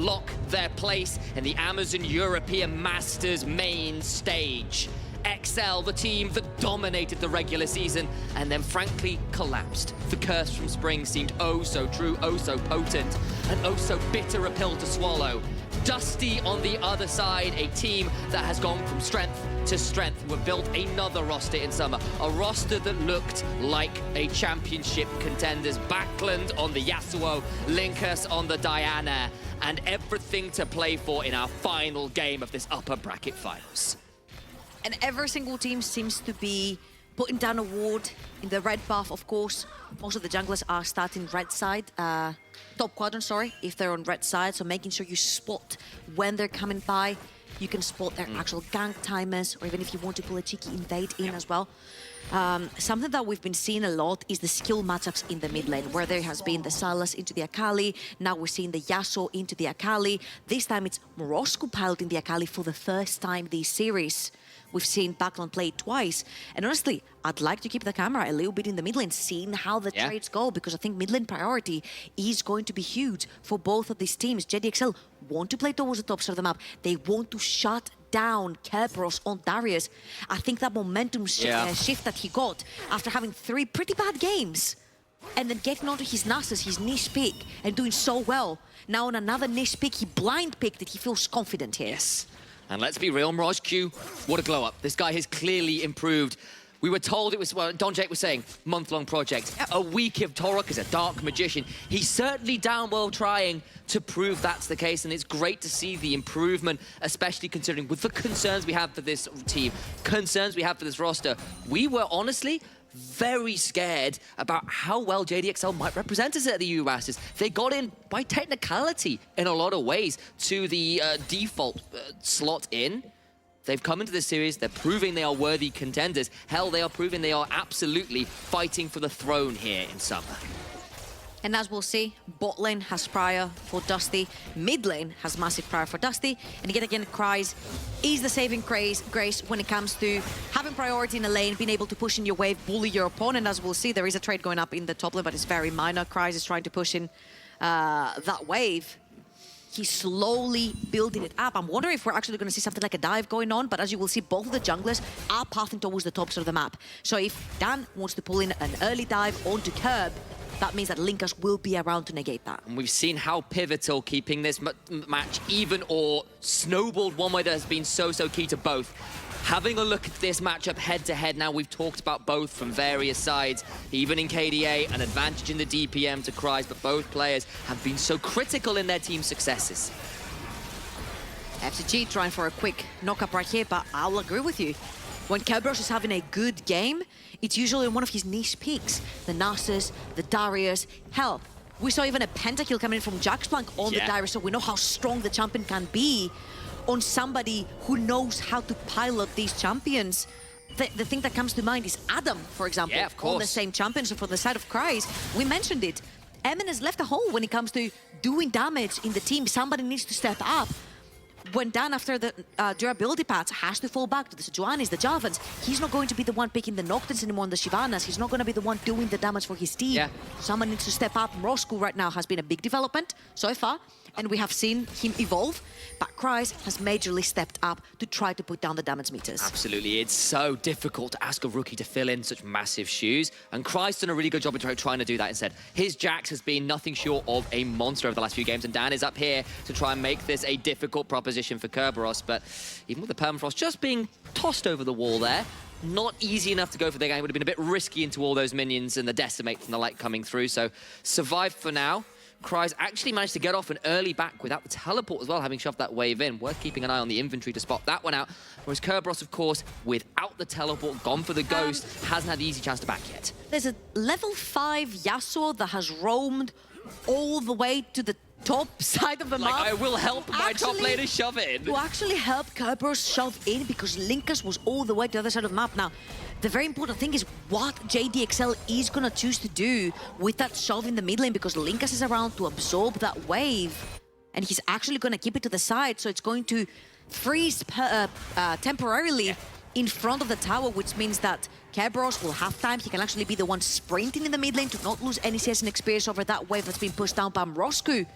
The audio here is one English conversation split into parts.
lock their place in the Amazon European Masters main stage. XL, the team that dominated the regular season and then frankly collapsed. The curse from spring seemed oh so true, oh so potent, and oh so bitter a pill to swallow. Dusty on the other side, a team that has gone from strength to strength. We've built another roster in summer, a roster that looked like a championship contenders. Backland on the Yasuo, Linkus on the Diana, and everything to play for in our final game of this upper bracket finals. And every single team seems to be putting down a ward in the red buff, of course. Most of the junglers are starting red side, top quadrant, sorry, if they're on red side. So making sure you spot when they're coming by. You can spot their actual gank timers, or even if you want to pull a cheeky invade in as well. Something that we've been seeing a lot is the skill matchups in the mid lane, where there has been the Sylas into the Akali. Now we're seeing the Yasuo into the Akali. This time it's Morosco piloting the Akali for the first time this series. We've seen Backland play it twice. And honestly, I'd like to keep the camera a little bit in the mid lane, seeing how the trades go, because I think mid lane priority is going to be huge for both of these teams. JDXL want to play towards the top side of the map. They want to shut down Kerberos on Darius. I think that momentum shift that he got after having 3 pretty bad games and then getting onto his Nasus, his niche pick, and doing so well. Now on another niche pick, he blind picked it. He feels confident here. Yes. And let's be real, Mirage Q, what a glow up. This guy has clearly improved. We were told it was, well, Don Jake was saying, month-long project. A week of Torok as a dark magician. He's certainly down well trying to prove that's the case, and it's great to see the improvement, especially considering with the concerns we have for this team, concerns we have for this roster. We were honestly very scared about how well JDXL might represent us at the EU Masters. They got in by technicality in a lot of ways to the default slot in. They've come into this series, they're proving they are worthy contenders. Hell, they are proving they are absolutely fighting for the throne here in summer. And as we'll see, bot lane has prior for Dusty, mid lane has massive prior for Dusty, and yet again, Cries is the saving grace when it comes to having priority in a lane, being able to push in your wave, bully your opponent. As we'll see, there is a trade going up in the top lane, but it's very minor. Cries is trying to push in that wave. He's slowly building it up. I'm wondering if we're actually going to see something like a dive going on, but as you will see, both of the junglers are pathing towards the top side of the map. So if Dan wants to pull in an early dive onto Curb, that means that Linkus will be around to negate that. And we've seen how pivotal keeping this match even or snowballed one way that has been so key to both. Having a look at this matchup head-to-head now, we've talked about both from various sides. Even in KDA, an advantage in the DPM to Cries, but both players have been so critical in their team successes. FCG trying for a quick knock-up right here, but I'll agree with you. When Kerberos is having a good game, it's usually one of his niche picks. The Nasus, the Darius, hell, we saw even a pentakill coming in from Jaxplank on the Darius, so we know how strong the champion can be on somebody who knows how to pilot these champions. The thing that comes to mind is Adam, for example, on the same champion. So for the side of Cries, we mentioned it. Emin has left a hole when it comes to doing damage in the team. Somebody needs to step up. When Dan, after the durability patch, has to fall back to the Sejuanis, the Javans, he's not going to be the one picking the Nocturnes anymore on the Shyvanas. He's not going to be the one doing the damage for his team. Someone needs to step up. Morosco right now has been a big development so far, and we have seen him evolve, but Cries has majorly stepped up to try to put down the damage meters. Absolutely, it's so difficult to ask a rookie to fill in such massive shoes, and Cries done a really good job of trying to do that instead. His Jax has been nothing short of a monster over the last few games, and Dan is up here to try and make this a difficult proposition for Kerberos, but even with the Permafrost just being tossed over the wall there, not easy enough to go for the game. It would have been a bit risky into all those minions and the Decimate from the light coming through, so survived for now. Cries actually managed to get off an early back without the teleport as well, having shoved that wave in. Worth keeping an eye on the inventory to spot that one out. Whereas Kerberos, of course, without the teleport, gone for the ghost, hasn't had the easy chance to back yet. There's a level 5 Yasuo that has roamed all the way to the top side of the map. I will help my top laner shove it in. To actually help Kerberos shove in, because Linkus was all the way to the other side of the map. Now, the very important thing is what JDXL is going to choose to do with that shove in the mid lane, because Linkus is around to absorb that wave. And he's actually going to keep it to the side, so it's going to freeze temporarily in front of the tower, which means that Kerberos will have time. He can actually be the one sprinting in the mid lane to not lose any CS and experience over that wave that's been pushed down by Morosco.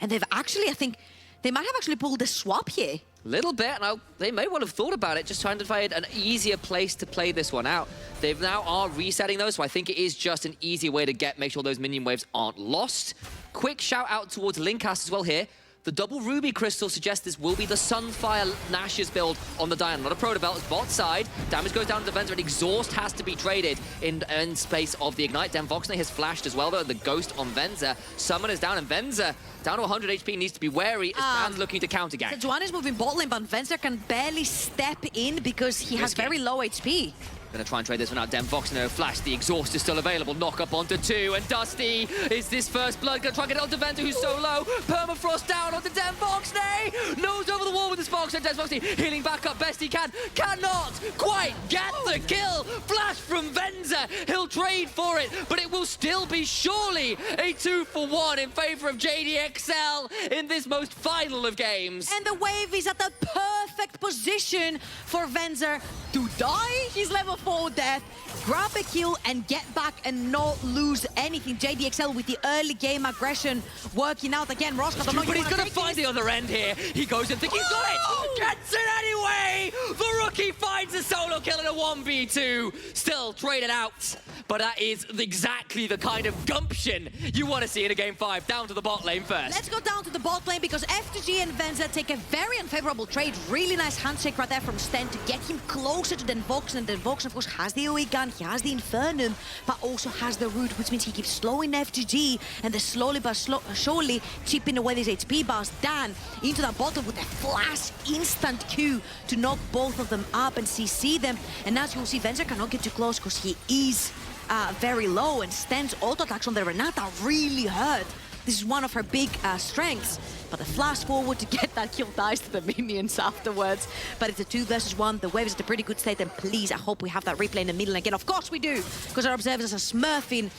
And they've actually, I think, they might have actually pulled a swap here. Little bit. Now, they may well have thought about it, just trying to find an easier place to play this one out. They now are resetting those, so I think it is just an easier way to make sure those minion waves aren't lost. Quick shout out towards Linkcast as well here. The double ruby crystal suggests this will be the Sunfire Nash's build on the Diana. Not a Protobelt, it's bot side. Damage goes down to the Venza, and exhaust has to be traded in space of the Ignite. Voxney has flashed as well, though. The Ghost on Venza. Summon is down, and Venza, down to 100 HP, needs to be wary as Dan's looking to counter gang. Sejuani is moving bot lane, but Venza can barely step in because he has very low HP. Gonna try and trade this one out. Voxney flash. The exhaust is still available. Knock up onto 2, and Dusty is this first blood. Gonna try and get it onto Venza, who's so low. Permafrost down onto Voxney. Nose over the wall with the sparks, and Voxney healing back up best he can. Cannot quite get the kill. Flash from Venza. He'll trade for it, but it will still be surely a 2-for-1 in favor of JDXL in this most final of games. And the wave is at the perfect position for Venza to die. He's level 4 death, grab a kill and get back and not lose anything. JDXL with the early game aggression working out again. Roscoe, but he's going to find the other end here. He goes and thinks he's got it. Gets it anyway. The rookie finds a solo kill in a 1v2. Still traded out. But that is exactly the kind of gumption you want to see in a game 5. Down to the bot lane first. Let's go down to the bot lane because FTG and Venza take a very unfavorable trade. Really nice handshake right there from Sten to get him closer to Vox. And Vox, of course, has the OE gun, he has the Infernum, but also has the root, which means he keeps slowing FTG and they're slowly but surely chipping away these HP bars. Dan into that bottom with a flash instant Q to knock both of them up and CC them. And as you'll see, Venza cannot get too close because he is very low, and Sten's auto attacks on the Renata really hurt. This is one of her big strengths. But the flash forward to get that kill dies to the minions afterwards. But it's a 2 versus 1. The wave is at a pretty good state, and please, I hope we have that replay in the middle again. Of course we do, because our observers are smurfing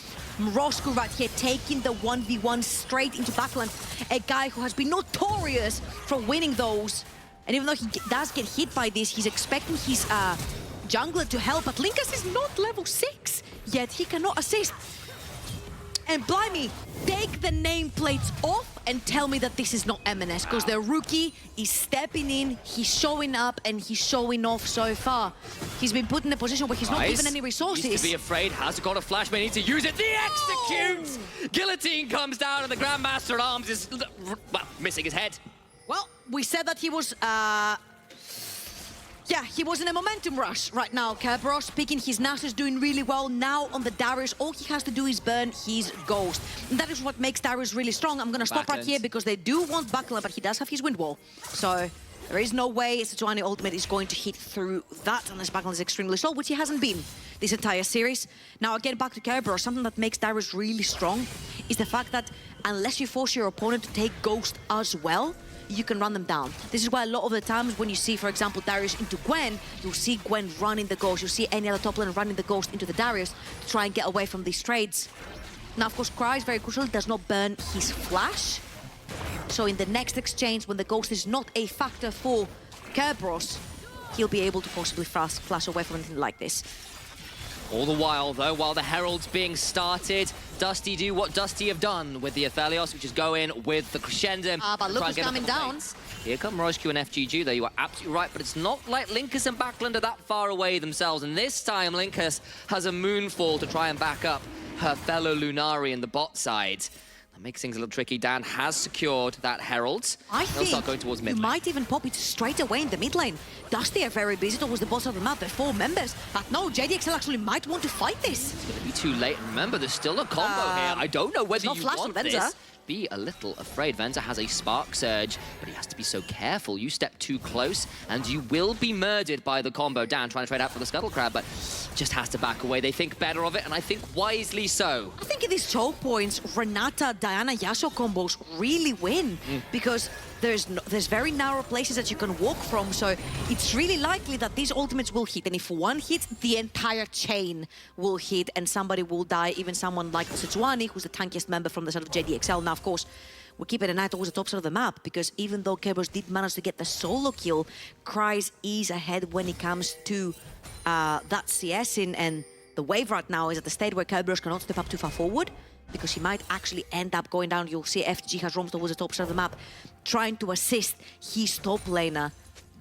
Roscoe right here, taking the 1v1 straight into backline. A guy who has been notorious for winning those. And even though he does get hit by this, he's expecting his jungler to help. But Linkas is not level 6 yet. He cannot assist. And blimey, take the nameplates off and tell me that this is not MNS, because the rookie is stepping in, he's showing up, and he's showing off so far. He's been put in a position where he's not given any resources. Needs to be afraid, has got a flash, but needs to use it. The execute! Guillotine comes down, and the Grandmaster at Arms is, well, missing his head. Well, we said that he was, yeah, he was in a momentum rush right now. Kerberos picking his Nasus, doing really well. Now on the Darius, all he has to do is burn his Ghost. And that is what makes Darius really strong. I'm going to stop right here because they do want Buckler, but he does have his Wind Wall. So there is no way Sejuani ultimate is going to hit through that unless Buckler is extremely slow, which he hasn't been this entire series. Now again, back to Kerberos, something that makes Darius really strong is the fact that unless you force your opponent to take Ghost as well, you can run them down. This is why a lot of the times when you see, for example, Darius into Gwen, you'll see Gwen running the Ghost. You'll see any other top laner running the Ghost into the Darius to try and get away from these trades. Now, of course, Cry is very crucial. He does not burn his flash. So in the next exchange, when the Ghost is not a factor for Kerberos, he'll be able to possibly flash away from anything like this. All the while, though, while the Herald's being started, Dusty do what Dusty have done with the Aphelios, which is go in with the Crescendo. But Lucas coming down. Here come Rojku and FGG, though. You are absolutely right, but it's not like Linkus and Backland are that far away themselves. And this time, Linkus has a Moonfall to try and back up her fellow Lunari in the bot side. That makes things a little tricky. Dan has secured that Herald. I They'll start going think towards you mid lane. might even pop it straight away in the mid lane. Dusty are very busy towards the bottom of the map. They're 4 members. But no, JDXL actually might want to fight this. It's going to be too late. Remember, there's still a combo here. I don't know whether you want this. Be a little afraid. Venza has a Spark Surge, but he has to be so careful. You step too close, and you will be murdered by the combo. Dan trying to trade out for the Scuttle Crab, but just has to back away. They think better of it, and I think wisely so. I think at these choke points, Renata, Diana, Yasuo combos really win because there's very narrow places that you can walk from, so it's really likely that these ultimates will hit, and if one hits, the entire chain will hit and somebody will die, even someone like Sejuani, who's the tankiest member from the side of JDXL. Now, of course, we're keeping an eye towards the top side of the map, because even though Kerberos did manage to get the solo kill, Cry's is ahead when it comes to that CS in, and the wave right now is at the state where Kerberos cannot step up too far forward. because he might actually end up going down. You'll see FG has roamed towards the top side of the map, trying to assist his top laner.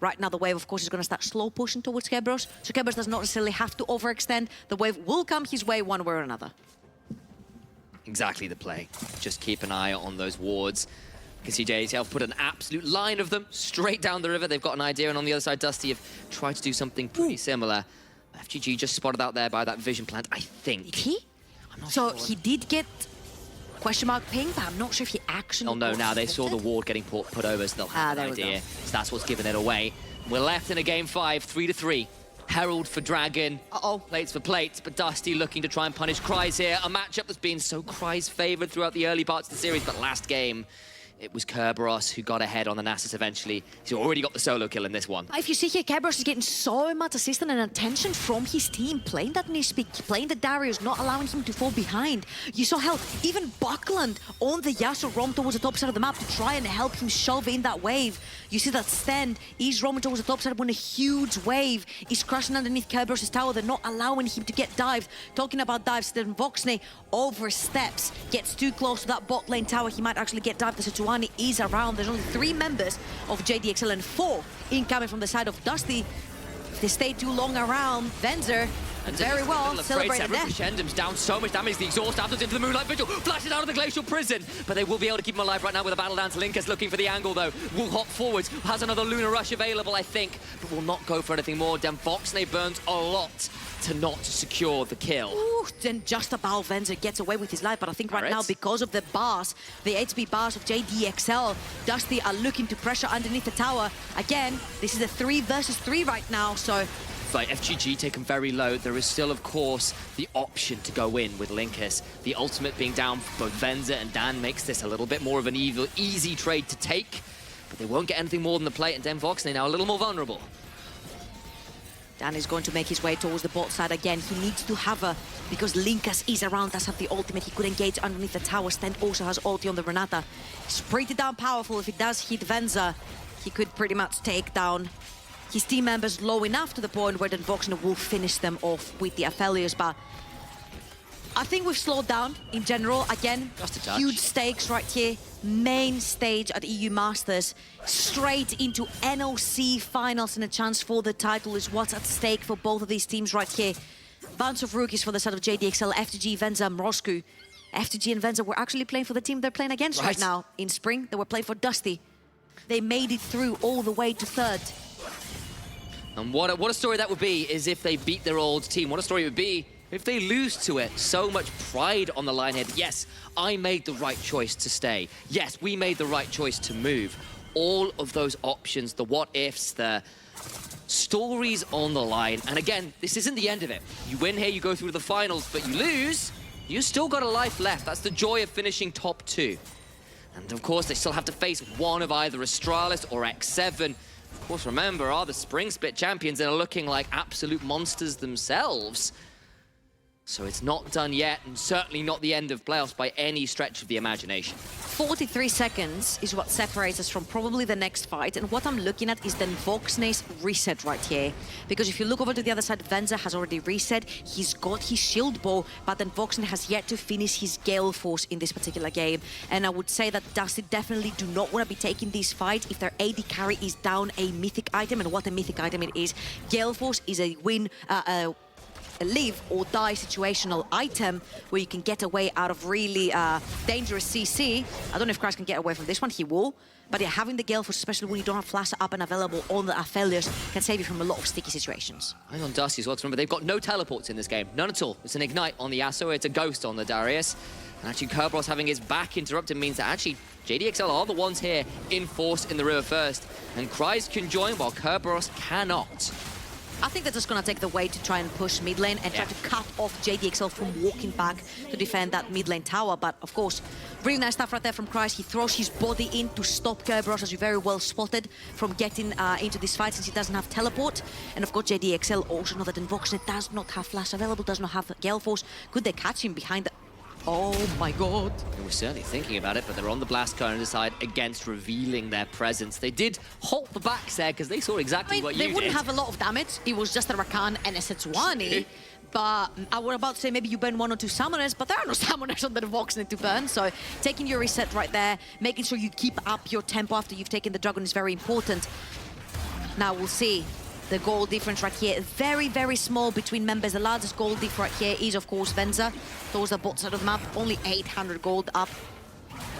Right now, the wave, of course, is going to start slow pushing towards Kerberos, so Kerberos does not necessarily have to overextend. The wave will come his way one way or another. Exactly the play. Just keep an eye on those wards. You can see JDXL put an absolute line of them straight down the river. They've got an idea, and on the other side, Dusty have tried to do something pretty similar. FGG just spotted out there by that vision plant, I think. Did he? I'm not so sure. he did get question mark ping, but I'm not sure if he actually... Oh no, now they saw the ward getting put over, so they'll have an idea. So that's what's given it away. We're left in a game 5, 3-3. Herald for Dragon. Plates for plates, but Dusty looking to try and punish Cry's here. A matchup that's been so Cry's favored throughout the early parts of the series, but last game, it was Kerberos who got ahead on the Nasus eventually. He's already got the solo kill in this one. If you see here, Kerberos is getting so much assistance and attention from his team, playing that Nispeak, playing the Darius, not allowing him to fall behind. You saw how even Buckland on the Yasuo roam towards the top side of the map to try and help him shove in that wave. You see that Stand is roaming towards the top side when a huge wave is crashing underneath Kerberos' tower. They're not allowing him to get dived. Talking about dives, then Voxney oversteps, gets too close to that bot lane tower. He might actually get dived. The Sejuani is around. There's only 3 members of JDXL and 4 incoming from the side of Dusty. If they stay too long around, Venzer, very well, celebrated death. Crescendum's down so much damage. The exhaust after into the Moonlight Vigil, flashes out of the Glacial Prison, but they will be able to keep him alive right now with a battle dance. Linkus looking for the angle though, will hop forwards, has another Lunar Rush available, I think, but will not go for anything more. Voxney burns a lot to not secure the kill. Ooh, then just about Venzer gets away with his life, but I think right now, because of the bars, the HP bars of JDXL, Dusty are looking to pressure underneath the tower. Again, this is a 3 versus 3 right now, so... Like FGG taken very low, there is still, of course, the option to go in with Linkus. The ultimate being down for both Venzer and Dan makes this a little bit more of an easy trade to take, but they won't get anything more than the plate, and Voxney now a little more vulnerable. Dan is going to make his way towards the bot side again. He needs to have a... Because Linkus is around, does have the ultimate. He could engage underneath the tower. Stand also has ulti on the Renata. It's pretty damn powerful. If it does hit Venzer, he could pretty much take down his team members low enough to the point where then Voxney will finish them off with the Aphelios. But I think we've slowed down in general. Again, just a touch. Huge stakes right here. Main stage at EU Masters. Straight into NLC finals, and a chance for the title is what's at stake for both of these teams right here. Bunch of rookies for the side of JDXL, FTG, Venza, Mrosku. FTG and Venza were actually playing for the team they're playing against right now. In spring, they were playing for Dusty. They made it through all the way to 3rd. And what a story that would be is if they beat their old team. What a story it would be if they lose to it. So much pride on the line here. Yes, I made the right choice to stay. Yes, we made the right choice to move. All of those options, the what-ifs, the stories on the line. And again, this isn't the end of it. You win here, you go through to the finals, but you lose, you still got a life left. That's the joy of finishing top 2. And of course, they still have to face one of either Astralis or X7. Of course, remember, are the Spring Split champions and are looking like absolute monsters themselves. So it's not done yet, and certainly not the end of playoffs by any stretch of the imagination. 43 seconds is what separates us from probably the next fight, and what I'm looking at is then Voxney's reset right here. Because if you look over to the other side, Venza has already reset, he's got his shield bow, but then Voxney has yet to finish his Gale Force in this particular game. And I would say that Dusty definitely do not want to be taking this fight if their AD carry is down a mythic item, and what a mythic item it is. Gale Force is a a live or die situational item where you can get away out of really dangerous CC. I don't know if Christ can get away from this one, he will. But yeah, having the Gale Force, especially when you don't have Flash up and available on the Aphelios, can save you from a lot of sticky situations. I'm on Dusty as well, because remember, they've got no teleports in this game. None at all. It's an Ignite on the Yasuo, it's a Ghost on the Darius. And actually, Kerberos having his back interrupted means that actually JDXL are the ones here in force in the river first. And Cry's can join while Kerberos cannot. I think they're just going to take the way to try and push mid lane and try to cut off JDXL from walking back to defend that mid lane tower. But of course, really nice stuff right there from Christ. He throws his body in to stop Kerberos, as you very well spotted, from getting into this fight since he doesn't have teleport. And of course, JDXL also know that Voxney does not have Flash available, does not have Gale Force. Could they catch him behind the... Oh my god. They were certainly thinking about it, but they're on the blast cone and decide against revealing their presence. They did halt the backs there because they saw exactly what you did. They wouldn't have a lot of damage. It was just a Rakan and a Sejuani. But I was about to say maybe you burn 1 or 2 summoners, but there are no summoners on the Vox need to burn. So taking your reset right there, making sure you keep up your tempo after you've taken the Dragon is very important. Now we'll see the goal difference right here. Very, very small between members. The largest goal difference right here is, of course, Venza. Those are both side of the map. Only 800 gold up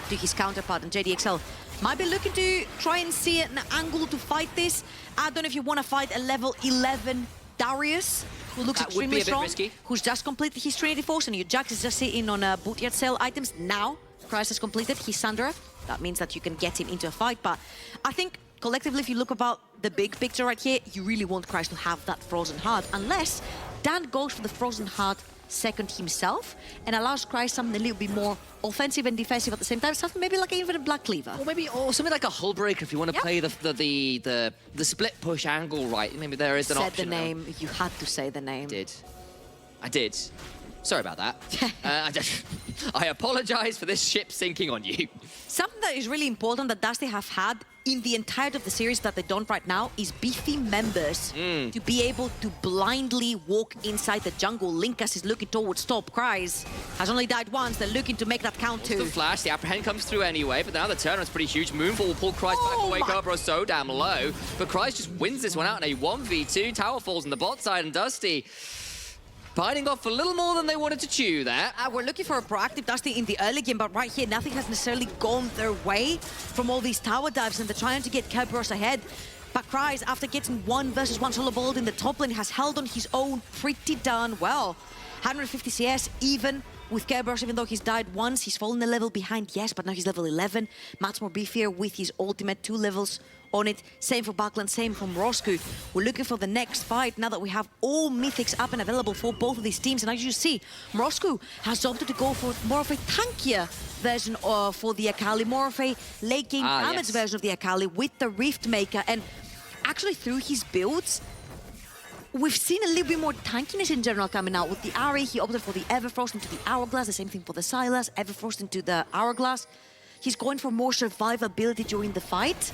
to his counterpart. And JDXL might be looking to try and see an angle to fight this. I don't know if you want to fight a level 11 Darius, who looks extremely strong, who's just completed his Trinity Force, and your Jax is just sitting on bootyard sale items. Now, Christ has completed his Sandra. That means that you can get him into a fight. But I think collectively, if you look about the big picture right here, you really want Christ to have that Frozen Heart, unless Dan goes for the Frozen Heart second himself and allows Christ something a little bit more offensive and defensive at the same time, something maybe like an Infinite Black Cleaver. Or maybe something like a Hull Breaker if you want to play the split push angle right. Maybe there is an option. Said the name. You had to say the name. I did. Sorry about that. I apologize for this ship sinking on you. Something that is really important that Dusty have had in the entirety of the series that they don't right now is beefy members to be able to blindly walk inside the jungle. Linkas is looking towards top. Cries has only died once. They're looking to make that count too. The flash, the apprehend comes through anyway, but now the turnaround's pretty huge. Moonfall will pull Cries back away. Kerberos so damn low, but Cries just wins this one out in a 1v2. Tower falls on the bot side, and Dusty biting off a little more than they wanted to chew there. We're looking for a proactive Dusty in the early game, but right here, nothing has necessarily gone their way from all these tower dives, and they're trying to get Kerberos ahead. But Cries, after getting 1 versus 1 solo ball in the top lane, has held on his own pretty darn well. 150 CS, even with Kerberos, even though he's died once, he's fallen a level behind, yes, but now he's level 11. Much more beefier with his ultimate, 2 levels on it. Same for Buckland, same from Roscoe. We're looking for the next fight now that we have all mythics up and available for both of these teams. And as you see, Roscoe has opted to go for more of a tankier version for the Akali, more of a late game damage version of the Akali with the Rift Maker. And actually through his builds, we've seen a little bit more tankiness in general coming out. With the Ari, he opted for the Everfrost into the Hourglass, the same thing for the Sylas, Everfrost into the Hourglass. He's going for more survivability during the fight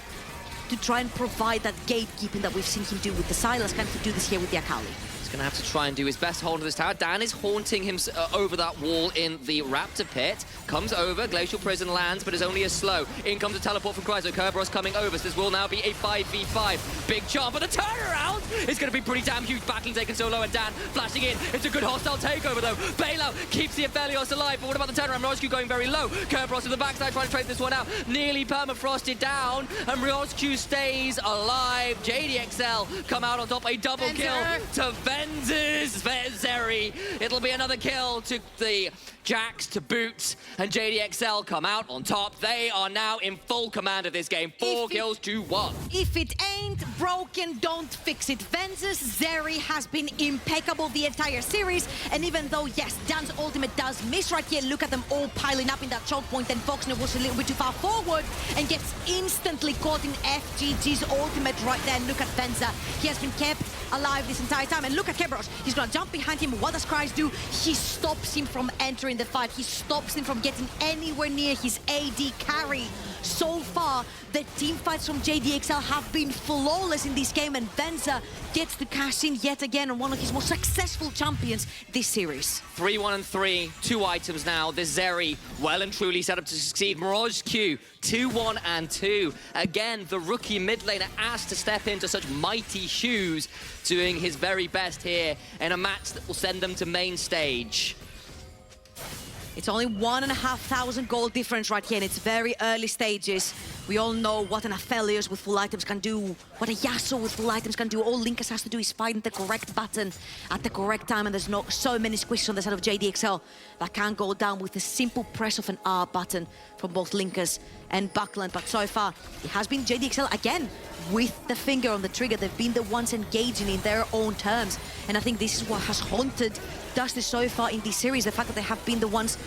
to try and provide that gatekeeping that we've seen him do with the Sylas. Can he do this here with the Akali? He's going to have to try and do his best hold of this tower. Dan is haunting him over that wall in the Raptor Pit. Comes over, Glacial Prison lands, but is only a slow. In comes a teleport from Chrysler. Kerberos coming over, so this will now be a 5v5. Big charm, but the turnaround is going to be pretty damn huge. Backing taken so low, and Dan flashing in. It's a good hostile takeover, though. Bailout keeps the Aphelios alive, but what about the turnaround? Roscoe going very low. Kerberos to the backside trying to trade this one out. Nearly permafrosted down, and Roscoe stays alive. JDXL come out on top. A double kill to Zeri. It'll be another kill to the Jax to boot, and JDXL come out on top. They are now in full command of this game. 4 kills to 1. If it ain't broken, don't fix it. Venza's Zeri has been impeccable the entire series, and even though, yes, Dan's ultimate does miss right here, look at them all piling up in that choke point, and Foxner was a little bit too far forward and gets instantly caught in FGG's ultimate right there. And look at Venza. He has been kept alive this entire time, and look at Kerberos. He's gonna jump behind him. What does Cries do? He stops him from entering the fight. He stops him from getting anywhere near his AD carry. So far, the team fights from JDXL have been flawless in this game, and Venza gets to cash in yet again on one of his most successful champions this series. 3-1-3, 2 items now. This Zeri well and truly set up to succeed. Mirage Q, 2-1-2. Again, the rookie mid laner asked to step into such mighty shoes, doing his very best here in a match that will send them to main stage. It's only 1,500 gold difference right here, and it's very early stages. We all know what an Aphelios with full items can do, what a Yasuo with full items can do. All Linkas has to do is find the correct button at the correct time, and there's not so many squishes on the side of JDXL that can go down with a simple press of an R button from both Linkas and Buckland. But so far, it has been JDXL again with the finger on the trigger. They've been the ones engaging in their own terms, and I think this is what has haunted Dusty so far in this series, the fact that they have been the ones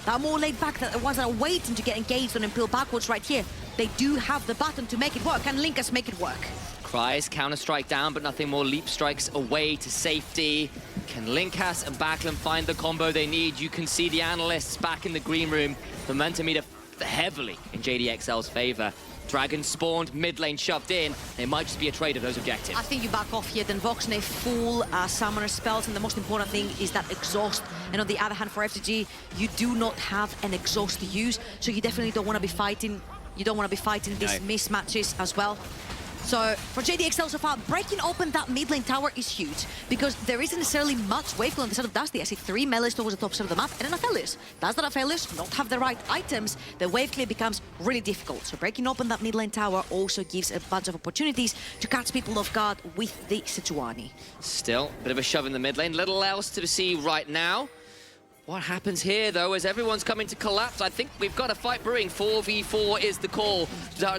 that are more laid back, that the ones that are waiting to get engaged on and peel backwards right here. They do have the button to make it work, and Linkas make it work. Cries, counter-strike down, but nothing more. Leap strikes away to safety. Can Linkas and Backlund find the combo they need? You can see the analysts back in the green room. Momentum meter heavily in JDXL's favor. Dragon spawned, mid lane shoved in. It might just be a trade of those objectives. I think you back off here, then Voxne full summoner spells, and the most important thing is that exhaust. And on the other hand, for FTG, you do not have an exhaust to use, so you definitely don't want to be fighting. You don't want to be fighting these mismatches as well. So for JDXL so far, breaking open that mid lane tower is huge because there isn't necessarily much wave on the side of Dusty. I see 3 melees towards the top side of the map and an Aphelios. Does that Aphelios not have the right items, the wave clear becomes really difficult. So breaking open that mid lane tower also gives a bunch of opportunities to catch people off guard with the Sejuani. Still, a bit of a shove in the mid lane. Little else to see right now. What happens here, though, as everyone's coming to collapse? I think we've got a fight brewing. 4v4 is the call.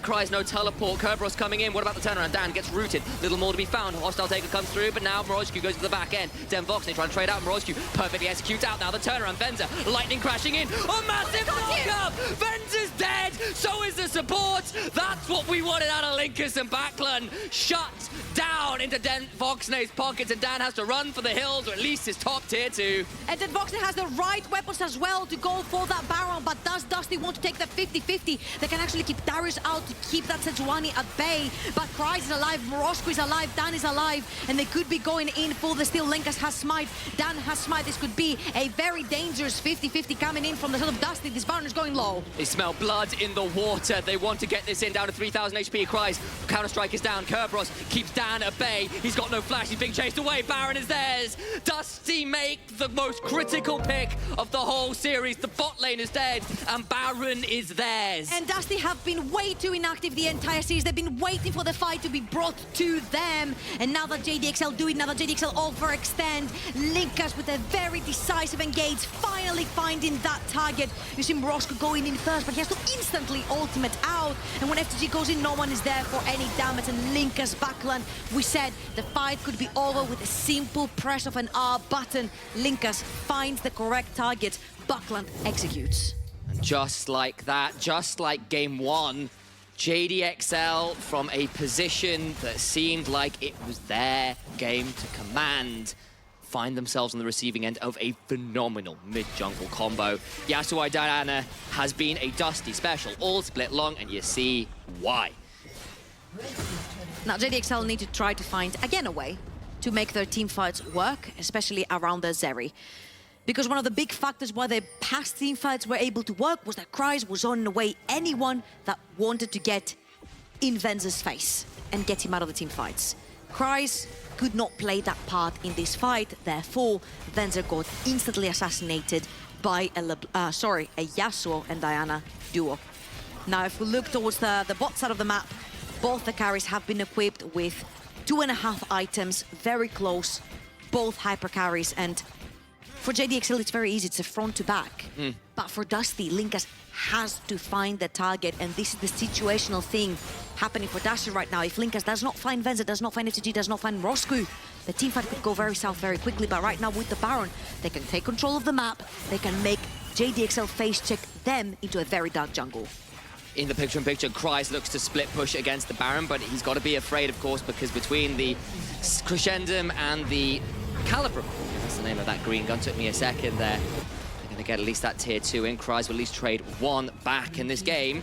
Cries no teleport. Kerberos coming in. What about the turnaround? Dan gets rooted. Little more to be found. Hostile taker comes through, but now Morozhku goes to the back end. Den Voxne trying to trade out Morozhku. Perfectly executes out now the turnaround. Venza, lightning crashing in. Oh, massive knock-up! Venza's dead! So is the support! That's what we wanted out of Linkus and Backlund. Shut down into Den Voxne's pockets, and Dan has to run for the hills, or at least his top tier 2. And then Voxne has the right weapons as well to go for that Baron, but does Dusty want to take the 50-50? They can actually keep Darius out to keep that Sejuani at bay, but Cries is alive, Morozhku is alive, Dan is alive, and they could be going in for the steal. Linkus has smite, Dan has smite. This could be a very dangerous 50-50 coming in from the side of Dusty. This Baron is going low. They smell blood in the water. They want to get this in down to 3,000 HP. Cries, Counter-Strike is down. Kerberos keeps Dan at bay. He's got no flash. He's being chased away. Baron is theirs. Dusty make the most critical pick of the whole series. The bot lane is dead, and Baron is theirs. And Dusty have been way too inactive the entire series. They've been waiting for the fight to be brought to them. And now that JDXL do it, now that JDXL overextend, Linkus with a very decisive engage, finally finding that target. You see Morozhku going in first, but he has to instantly ultimate out. And when FTG goes in, no one is there for any damage. And Linkus Backlund, we said the fight could be over with a simple press of an R button. Linkus finds the correct target. Backlund executes. And just like that, just like game 1, JDXL from a position that seemed like it was their game to command, find themselves on the receiving end of a phenomenal mid-jungle combo. Yasuo Diana has been a Dusty special, all split long, and you see why. Now JDXL need to try to find, again, a way to make their team fights work, especially around the Zeri. Because one of the big factors why their past team fights were able to work was that Cries was on the way anyone that wanted to get in Venza's face and get him out of the team fights. Cries could not play that part in this fight, therefore Venza got instantly assassinated by a Yasuo and Diana duo. Now if we look towards the bot side of the map, both the carries have been equipped with 2.5 items, very close, both hyper carries, and for JDXL, it's very easy. It's a front to back. But for Dusty, Linkus has to find the target, and this is the situational thing happening for Dusty right now. If Linkus does not find Venza, does not find FTG, does not find Morozhku, the teamfight could go very south very quickly. But right now with the Baron, they can take control of the map. They can make JDXL face check them into a very dark jungle. In the picture-in-picture, Cries looks to split push against the Baron, but he's got to be afraid, of course, because between the Crescendum and the Caliber, that's the name of that green gun, took me a second there. They're going to get at least that tier 2 in. Cries will at least trade 1 back in this game.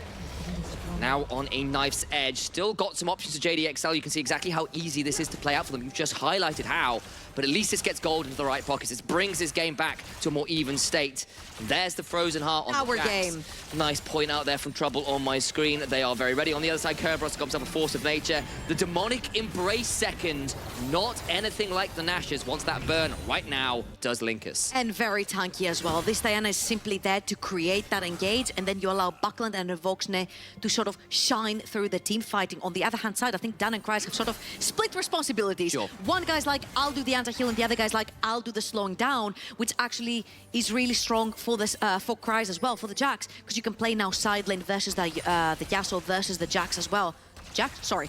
Now on a knife's edge. Still got some options to JDXL. You can see exactly how easy this is to play out for them. You've just highlighted how, but at least this gets gold into the right pockets. This brings this game back to a more even state. And there's the Frozen Heart on our the game. Nice point out there from Trouble on my screen. They are very ready. On the other side, Kerberos got himself a Force of Nature. The Demonic Embrace second, not anything like the Nash's. Wants that burn right now, does Linkus. And very tanky as well. This Diana is simply there to create that engage, and then you allow Backlund and Voxne to sort of shine through the team fighting. On the other hand side, I think Dan and Cries have sort of split responsibilities. Sure. One guy's like, I'll do the anti-heal, and the other guy's like, I'll do the slowing down, which actually is really strong for this for Cries as well, for the Jax, because you can play now side lane versus the Yasuo versus the Jax as well. Jax? Sorry.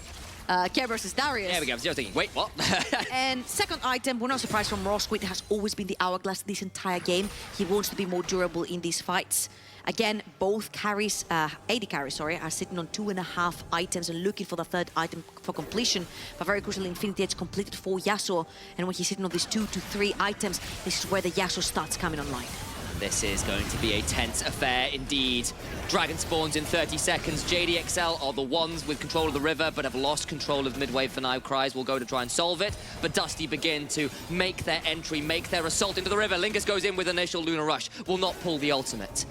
Care versus Darius. There we go. I was thinking, wait, what? And second item, we're not surprised from Morozhku. It has always been the Hourglass this entire game. He wants to be more durable in these fights. Again, both carries, AD carries, sorry, are sitting on 2.5 items and looking for the third item for completion. But very crucially, Infinity Edge completed for Yasuo. And when he's sitting on these 2 to 3 items, this is where the Yasuo starts coming online. This is going to be a tense affair indeed. Dragon spawns in 30 seconds. JDXL are the ones with control of the river, but have lost control of midway for now. Cries will go to try and solve it, but Dusty begin to make their entry, make their assault into the river. Lingus goes in with initial Lunar Rush, will not pull the ultimate.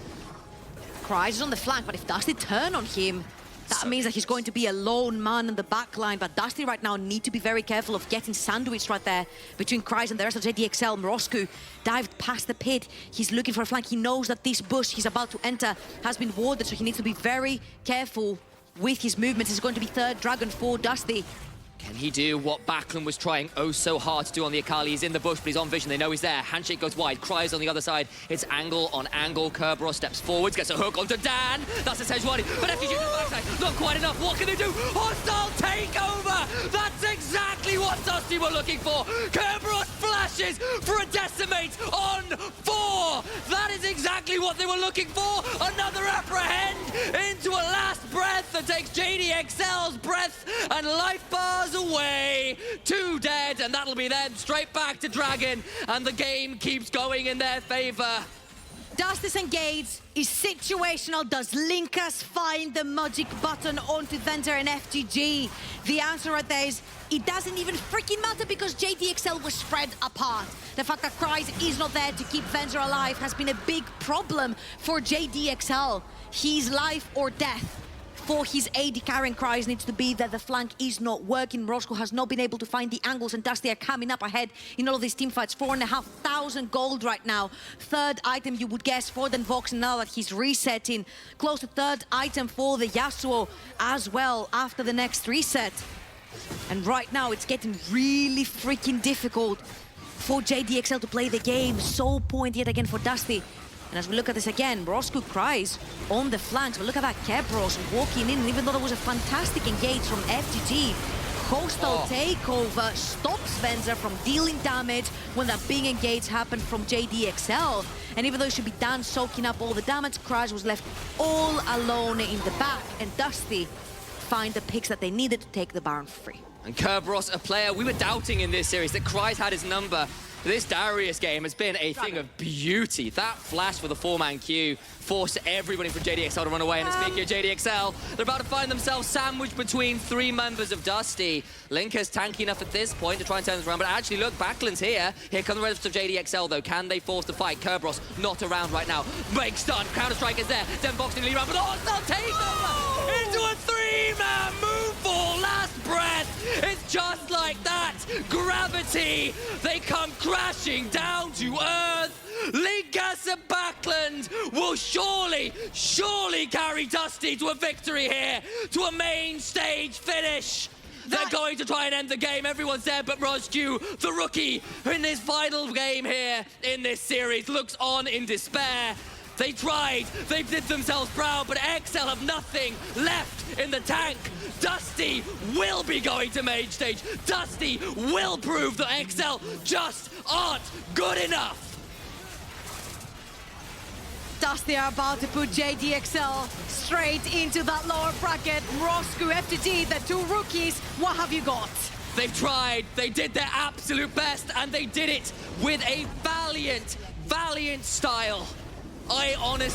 Cries is on the flank, but if Dusty turn on him, that means that he's going to be a lone man in the back line. But Dusty right now need to be very careful of getting sandwiched right there between Cries and the rest of JDXL. Morosku dived past the pit. He's looking for a flank. He knows that this bush he's about to enter has been warded, so he needs to be very careful with his movements. It's going to be third Dragon for Dusty. Can he do what Backlund was trying oh so hard to do on the Akali? He's in the bush, but he's on vision. They know he's there. Handshake goes wide. Cries on the other side. It's angle on angle. Kerberos steps forwards, gets a hook onto Dan. That's a Sejuani. But FTG to the backside. Not quite enough. What can they do? Hostile takeover! That's exactly what Dusty were looking for. Kerberos flashes for a decimate on 4. That is exactly what they were looking for. Another apprehend into a last breath that takes JDXL's breath and life bars away. 2 dead, and that'll be then straight back to Dragon, and the game keeps going in their favor. Dusty's engage is situational. Does Linkas find the magic button onto Venter and FTG? The answer right there is it doesn't even freaking matter, because JDXL was spread apart. The fact that Cries is not there to keep Venter alive has been a big problem for JDXL. He's life or death. For his AD carrying Cries needs to be that the flank is not working. Roscoe has not been able to find the angles, and Dusty are coming up ahead in all of these team fights. 4,500 gold right now. Third item you would guess for Den Vox now that he's resetting. Close to third item for the Yasuo as well after the next reset. And right now it's getting really freaking difficult for JDXL to play the game. So point yet again for Dusty. And as we look at this again, Roscoe Cries on the flanks, but look at that Kerberos walking in, and even though there was a fantastic engage from FGG, hostile takeover stops Venzer from dealing damage when that big engage happened from JDXL. And even though it should be done soaking up all the damage, Cries was left all alone in the back, and Dusty find the picks that they needed to take the Baron free. And Kerberos, a player we were doubting in this series, that Cries had his number. This Darius game has been a thing of beauty. That flash for the 4-man queue forced everybody from JDXL to run away. And speaking of JDXL, they're about to find themselves sandwiched between 3 members of Dusty. Linka's tanky enough at this point to try and turn this around. But actually, look, Backlund's here. Here come the rest of JDXL, though. Can they force the fight? Kerberos not around right now. Big stun. Counter-Strike is there. Den Vox in the lead round. But hostile takeover into a 3-man move for last breath. It's just like that. Gravity. They come crashing down to earth. Linkas and Backlund will surely carry Dusty to a victory here, to a main stage finish. They're going to try and end the game. Everyone's there but Roscu, the rookie, in this final game here in this series, looks on in despair. They tried, they did themselves proud, but XL have nothing left in the tank. Dusty will be going to main stage. Dusty will prove that XL just aren't good enough. Dusty are about to put JDXL straight into that lower bracket. Roscoe, FTG, the 2 rookies, what have you got? They've tried, they did their absolute best, and they did it with a valiant style. I honestly